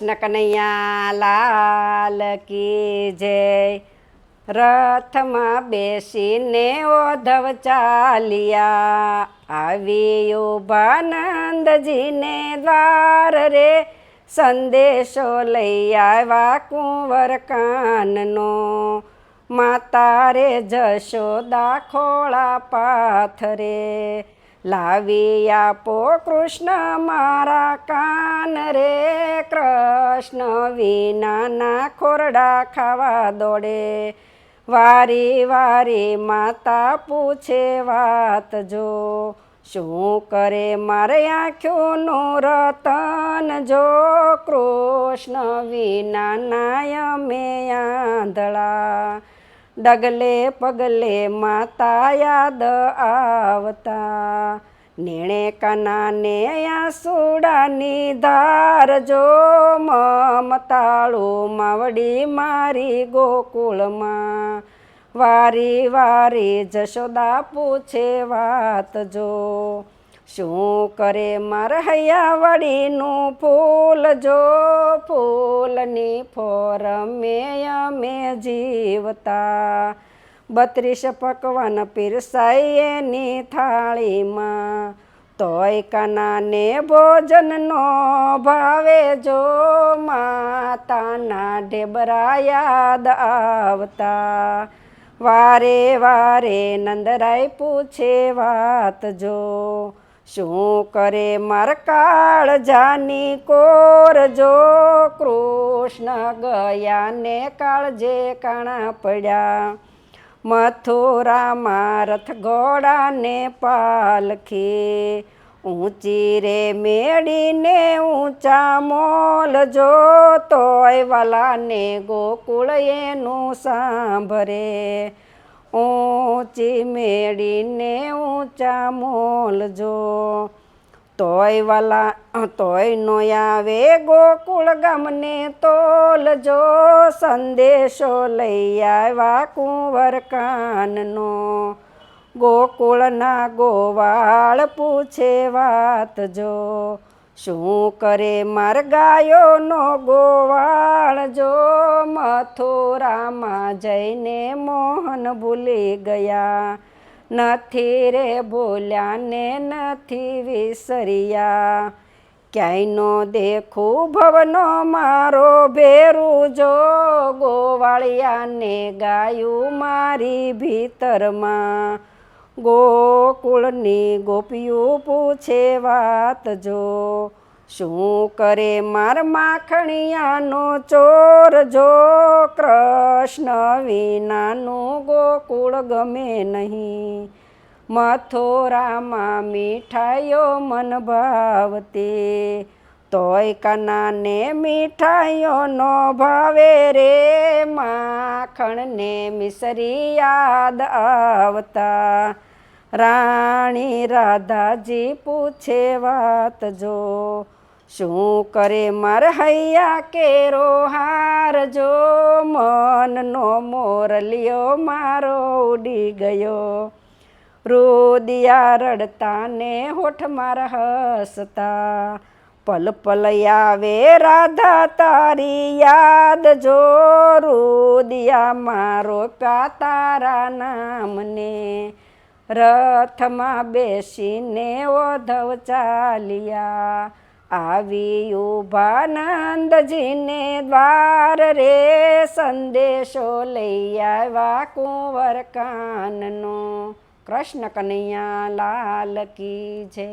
કૃષ્ણ કનૈયા લાલ કી જય। રથમાં બેસીને ઓધવ ચાલ્યા, આવી ઉભા નંદજીને દ્વાર રે, સંદેશો લઈ આવ્યા કુંવર કાનનો। માતા રે જશોદા ખોળા પાથરે, લાવી આપો કૃષ્ણ મારા કાન રે। કૃષ્ણ વિનાના ખોરડા ખાવા દોડે, વારી વારી માતા પૂછે વાત જો। શું કરે મારે આંખોનું રતન જો, કૃષ્ણ વિનાના અમે આંધળા। ડગલે પગલે માતા યાદ આવતા, નેણે કાનાને આંસુડાની ધાર જો। મમતાળું માવડી મારી ગોકુળમાં, વારી વારી જશોદા પૂછે વાત જો। શું કરે મારા હૈયાવડીનું ફૂલ જો, ફૂલની ફોર અમે જીવતા। 32 પકવાન પીરસાય એની થાળીમાં, તોય કાનાને ભોજનનો ભાવે જો। માતાના ઢેબરા યાદ આવતા, વારે વારે નંદરાય પૂછે વાત જો। શું કરે માર કાળજાની કોર જો, કૃષ્ણ ગયા ને કાળજે કાણા પડ્યા। મથુરામાં રથ ઘોડાને પાલખી, ઊંચી રે મેળીને ઊંચા મોલ જો, તોય વાલાને ગોકુળ એનું સાંભળે। ઊંચી મેળીને ઊંચા મોલ જો, તોય નો આવે ગોકુળ ગામને તોલ જો। સંદેશો લઈ આવ્યા કુંવર કાનનો, ગોકુળના ગોવાળ પૂછે વાત જો। શું કરે માર ગાયોનો ગોવાળ જો, મથુરામાં જઈને મોહન ભૂલી ગયા। નથી રે ભૂલ્યા ને નથી વિસર્યા, ક્યાંય નો દેખું ભવનો મારો ભેરું જો। ગોવાળિયાને ગાયું મારી ભીતરમાં, ગોકુળની ગોપીઓ પૂછે વાત જો। શું કરે માર માખણિયાનો ચોર જો, કૃષ્ણ વિનાનું ગોકુળ ગમે નહીં। મથુરામાં મીઠાઈઓ મન ભાવતી, તોય કાનાને મીઠાઈઓ નો ભાવે રે। માખણને મિસરી યાદ આવતા, રાણી રાધાજી પૂછે વાત જો। શું કરે માર હૈયા કેરો હાર જો, મનનો મોરલિયો મારો ઉડી ગયો। રુદિયા રડતા ને હોઠ મારા હસતા, પલ પલ આવે રાધા તારી યાદ જો। રુદિયા મારો તારા નામને, રથમાં બેસીને ઓધવ ચાલ્યા, આવી ઉભા નંદજીને દ્વાર રે, સંદેશો લઈ આવ્યા કુંવર કાનનો। કૃષ્ણ કનૈયા લાલ કી જય।